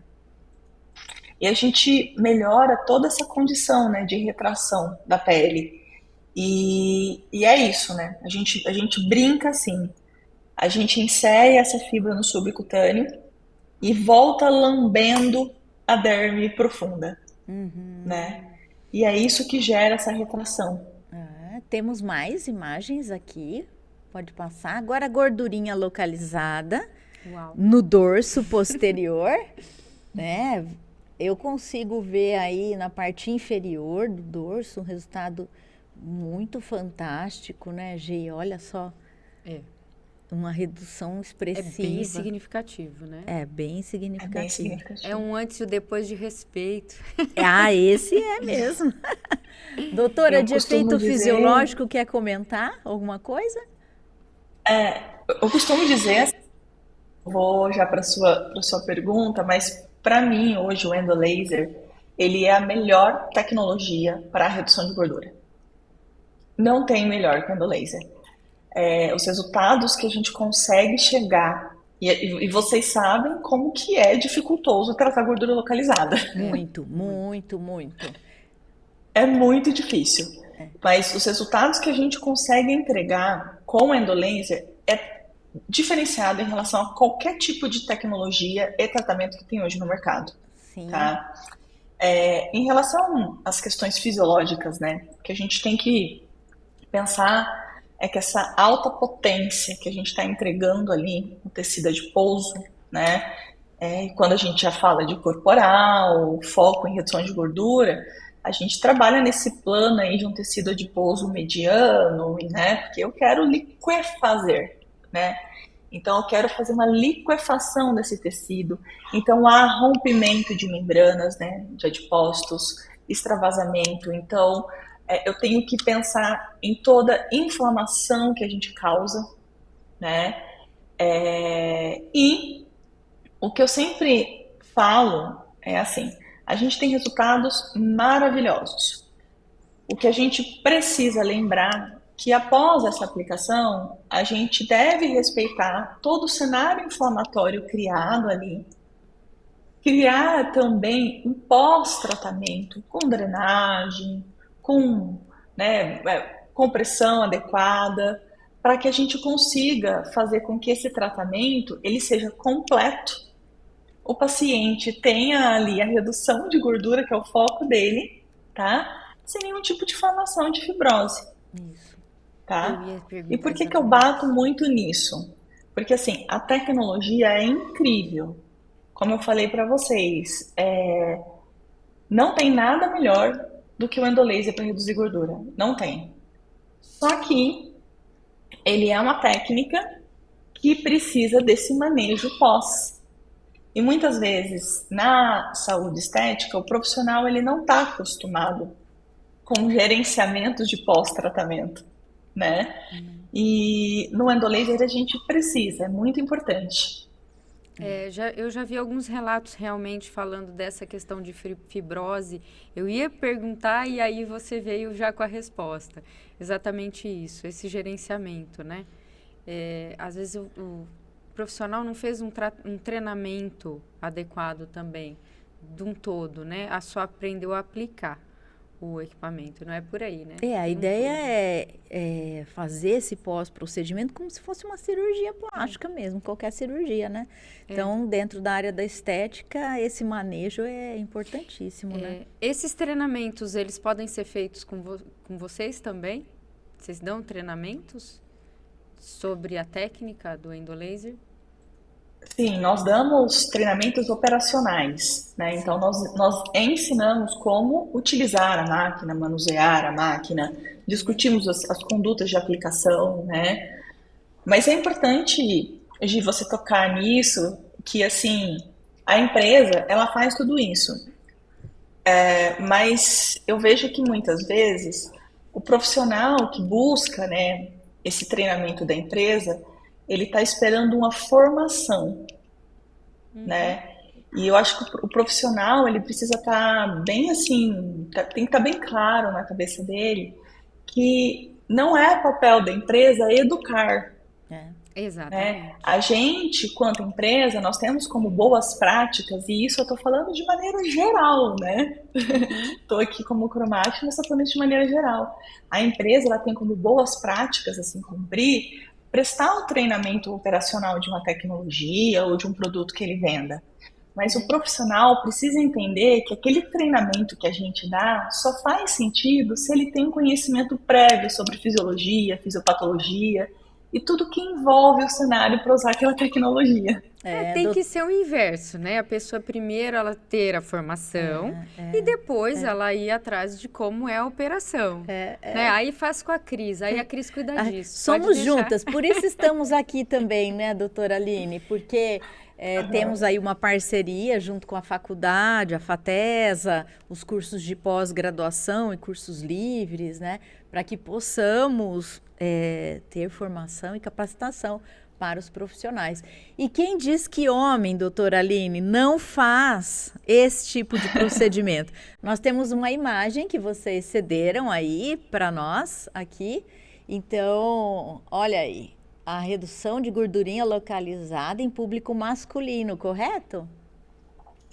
E a gente melhora toda essa condição, né, de retração da pele. E é isso, né? A gente brinca assim. A gente insere essa fibra no subcutâneo e volta lambendo a derme profunda, né? E é isso que gera essa retração. Temos mais imagens aqui. Pode passar. Agora a gordurinha localizada Uau. no dorso posterior, né? Eu consigo ver aí na parte inferior do dorso um resultado muito fantástico, né, Gi? Olha só, É. uma redução É bem expressiva. significativo, né? É bem É bem significativo. significativo. É um antes e o depois de respeito. Esse é mesmo. Doutora, Eu de costumo efeito dizer, fisiológico, quer comentar alguma coisa? eu costumo dizer, vou já para sua pergunta, mas para mim hoje o endolaser, ele é a melhor tecnologia para a redução de gordura. Não tem melhor que o endolaser. Os resultados que a gente consegue chegar, e vocês sabem como que é dificultoso tratar gordura localizada. Muito, muito, muito. É muito difícil. Mas os resultados que a gente consegue entregar com o endolaser é diferenciado em relação a qualquer tipo de tecnologia e tratamento que tem hoje no mercado, Sim, tá? Em relação às questões fisiológicas, né, que a gente tem que pensar é que essa alta potência que a gente está entregando ali no tecido adiposo, né, e quando a gente já fala de corporal, foco em redução de gordura, a gente trabalha nesse plano aí de um tecido adiposo mediano, né, porque eu quero liquefazer, né, então eu quero fazer uma liquefação desse tecido. Então há rompimento de membranas, né, de adipócitos, extravasamento. Então eu tenho que pensar em toda inflamação que a gente causa, né? E o que eu sempre falo é assim: a gente tem resultados maravilhosos. O que a gente precisa lembrar que após essa aplicação, a gente deve respeitar todo o cenário inflamatório criado ali, criar também um pós-tratamento com drenagem, com, né, compressão adequada, para que a gente consiga fazer com que esse tratamento ele seja completo. O paciente tenha ali a redução de gordura, que é o foco dele, tá? Sem nenhum tipo de formação de fibrose, isso. Eu tá? ia E perguntar por que eu exatamente bato isso. muito nisso? Porque assim, a tecnologia é incrível. Como eu falei para vocês, não tem nada melhor do que o endolaser para reduzir gordura. Não tem. Só que ele é uma técnica que precisa desse manejo pós. E muitas vezes na saúde estética, o profissional ele não está acostumado com gerenciamento de pós-tratamento, né? E no endolaser a gente precisa, é muito importante. Eu já vi alguns relatos realmente falando dessa questão de fibrose. Eu ia perguntar e aí você veio já com a resposta. Exatamente isso, esse gerenciamento, né? Às vezes o profissional não fez um treinamento adequado também, de um todo, né? Só aprendeu a aplicar o equipamento, não é por aí, né? A Um ideia todo. é fazer esse pós-procedimento como se fosse uma cirurgia plástica mesmo, qualquer cirurgia, né? Então, dentro da área da estética, esse manejo é importantíssimo, né? Esses treinamentos, eles podem ser feitos com vocês também? Vocês dão treinamentos sobre a técnica do endolaser? Sim, nós damos treinamentos operacionais, né? Então, Sim. nós ensinamos como utilizar a máquina, manusear a máquina, discutimos as condutas de aplicação, né? Mas é importante, Gi, você tocar nisso, que assim, a empresa, ela faz tudo isso. Mas eu vejo que muitas vezes o profissional que busca, né, esse treinamento da empresa, ele está esperando uma formação, né? E eu acho que o profissional ele precisa estar bem assim, tem que estar bem claro na cabeça dele que não é papel da empresa educar, É. né? Exatamente. A gente, quanto empresa, nós temos como boas práticas, e isso eu estou falando de maneira geral, né? Uhum. Estou aqui como cromática, mas estou falando isso de maneira geral. A empresa ela tem como boas práticas, assim, cumprir, prestar o treinamento operacional de uma tecnologia ou de um produto que ele venda. Mas o profissional precisa entender que aquele treinamento que a gente dá só faz sentido se ele tem um conhecimento prévio sobre fisiologia, fisiopatologia e tudo que envolve o cenário para usar aquela tecnologia. É, Tem que ser o inverso, né? A pessoa primeiro ela ter a formação e depois ela ir atrás de como é a operação, né? Aí faz com a Cris, aí a Cris cuida disso. Pode somos deixar. juntas, por isso estamos aqui também, né, doutora Aline? Porque temos aí uma parceria junto com a faculdade, a FATESA, os cursos de pós-graduação e cursos livres, né, para que possamos ter formação e capacitação para os profissionais. E quem diz que homem, doutora Aline, não faz esse tipo de procedimento? Nós temos uma imagem que vocês cederam aí para nós aqui. Então, olha aí, a redução de gordurinha localizada em público masculino, correto?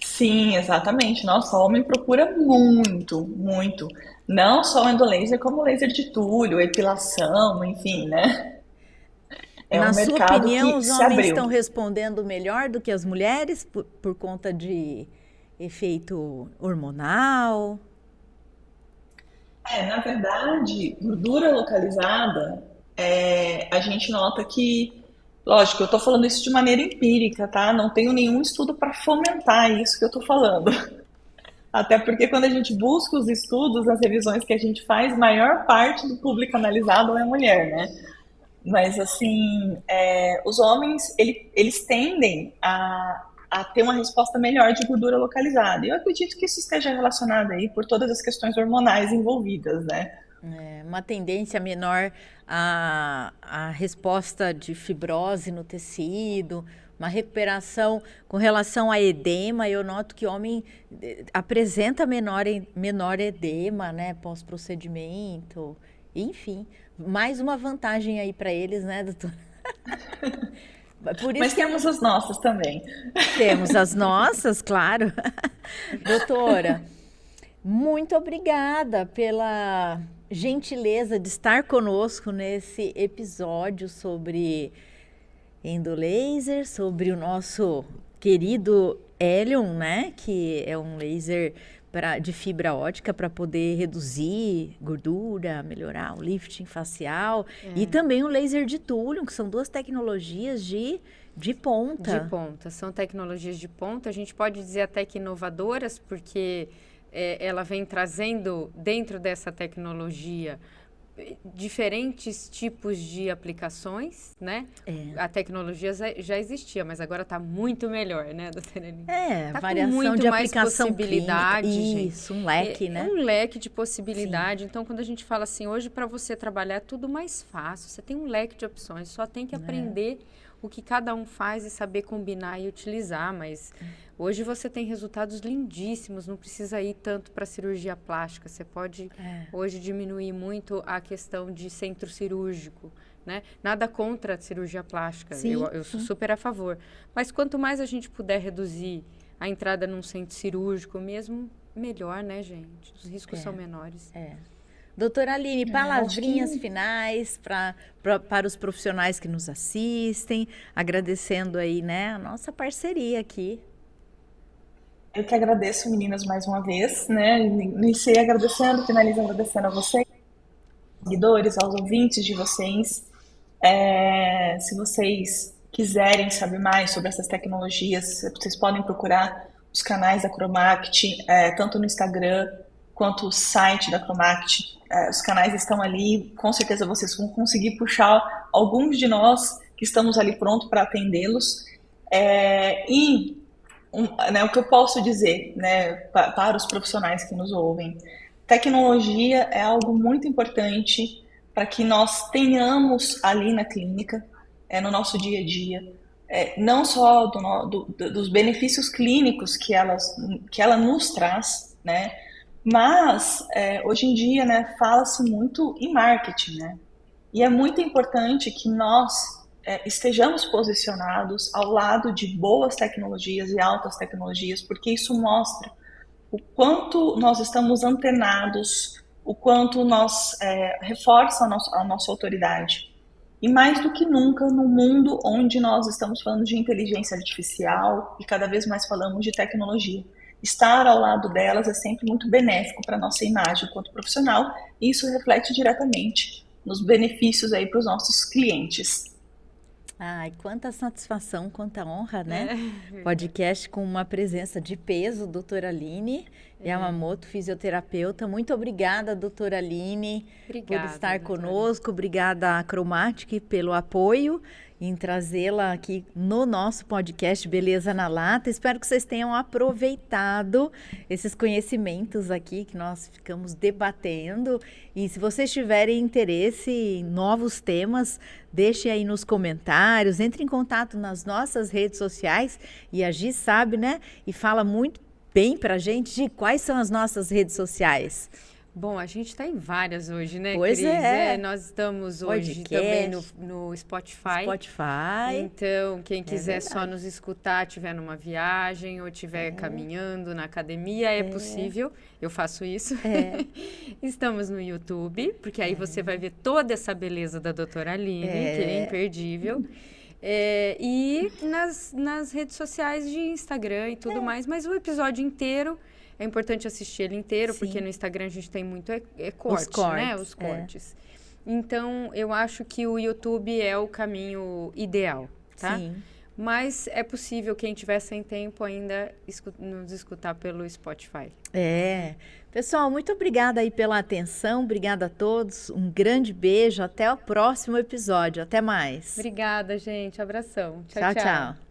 Sim, exatamente. Nossa, o homem procura muito, muito. Não só o endolaser, como o laser de Túlio, epilação, enfim, né? É um Na sua mercado opinião, que os se homens abriu. estão respondendo melhor do que as mulheres por conta de efeito hormonal? Na verdade, gordura localizada, a gente nota que, lógico, eu estou falando isso de maneira empírica, tá? Não tenho nenhum estudo para fomentar isso que eu estou falando. Até porque quando a gente busca os estudos, as revisões que a gente faz, maior parte do público analisado é mulher, né? Mas, assim, os homens, eles tendem a ter uma resposta melhor de gordura localizada. E eu acredito que isso esteja relacionado aí por todas as questões hormonais envolvidas, né? Uma tendência menor à resposta de fibrose no tecido, uma recuperação com relação a edema. Eu noto que o homem apresenta menor edema, né, pós-procedimento. Enfim, mais uma vantagem aí para eles, né, doutor? Por isso Mas que temos as nossas também. temos as nossas, claro. Doutora, muito obrigada pela gentileza de estar conosco nesse episódio sobre endolaser, sobre o nosso querido Helium, né? Que é um laser de fibra ótica para poder reduzir gordura, melhorar o lifting facial e também o laser de túlio, que são duas tecnologias de ponta. De ponta, são tecnologias de ponta, a gente pode dizer até que inovadoras, porque ela vem trazendo dentro dessa tecnologia diferentes tipos de aplicações, né? A tecnologia já existia, mas agora está muito melhor, né, doutora Aline? Tá variação com muito de mais aplicação possibilidade, clínica. gente. Isso, um leque, né? É um leque de possibilidade. Sim. Então, quando a gente fala assim, hoje para você trabalhar é tudo mais fácil, você tem um leque de opções, só tem que aprender o que cada um faz e saber combinar e utilizar, mas hoje você tem resultados lindíssimos, não precisa ir tanto para cirurgia plástica, você pode hoje diminuir muito a questão de centro cirúrgico, né? Nada contra a cirurgia plástica, eu sou super a favor, mas quanto mais a gente puder reduzir a entrada num centro cirúrgico mesmo, melhor, né, gente? Os riscos são menores. Doutora Aline, palavrinhas finais para os profissionais que nos assistem, agradecendo aí, né, a nossa parceria aqui. Eu que agradeço, meninas, mais uma vez, né? Iniciei agradecendo, finalizo agradecendo a vocês, aos seguidores, aos ouvintes de vocês. Se vocês quiserem saber mais sobre essas tecnologias, vocês podem procurar os canais da Cromact, tanto no Instagram quanto o site da Cromact. Os canais estão ali, com certeza vocês vão conseguir puxar alguns de nós que estamos ali pronto para atendê-los. O que eu posso dizer, né, para os profissionais que nos ouvem, tecnologia é algo muito importante para que nós tenhamos ali na clínica, no nosso dia a dia, não só dos benefícios clínicos que ela nos traz, né, mas hoje em dia, né, fala-se muito em marketing, né, e é muito importante que nós estejamos posicionados ao lado de boas tecnologias e altas tecnologias, porque isso mostra o quanto nós estamos antenados, o quanto reforça a nossa autoridade. E mais do que nunca, no mundo onde nós estamos falando de inteligência artificial e cada vez mais falamos de tecnologia, estar ao lado delas é sempre muito benéfico para a nossa imagem enquanto profissional, e isso reflete diretamente nos benefícios aí para os nossos clientes. Ai, quanta satisfação, quanta honra, né? Podcast com uma presença de peso, doutora Aline Yamamoto, fisioterapeuta. Muito obrigada, doutora Aline, por estar conosco. Obrigada à Cromatic pelo apoio em trazê-la aqui no nosso podcast Beleza na Lata. Espero que vocês tenham aproveitado esses conhecimentos aqui que nós ficamos debatendo. E se vocês tiverem interesse em novos temas, deixe aí nos comentários, entre em contato nas nossas redes sociais. E a Gi sabe, né? E fala muito bem pra gente de quais são as nossas redes sociais. Bom, a gente está em várias hoje, né, Cris? Nós estamos hoje também no Spotify. Então, quem quiser só nos escutar, estiver numa viagem ou estiver caminhando na academia, é possível. Eu faço isso. Estamos no YouTube, porque aí você vai ver toda essa beleza da doutora Aline, que é imperdível. E nas redes sociais de Instagram e tudo mais. Mas o episódio inteiro... É importante assistir ele inteiro, porque no Instagram a gente tem muito corte, né? Os cortes. Então, eu acho que o YouTube é o caminho ideal, tá? Sim. Mas é possível, quem tiver sem tempo ainda, nos escutar pelo Spotify. Pessoal, muito obrigada aí pela atenção. Obrigada a todos. Um grande beijo. Até o próximo episódio. Até mais. Obrigada, gente. Abração. Tchau, tchau.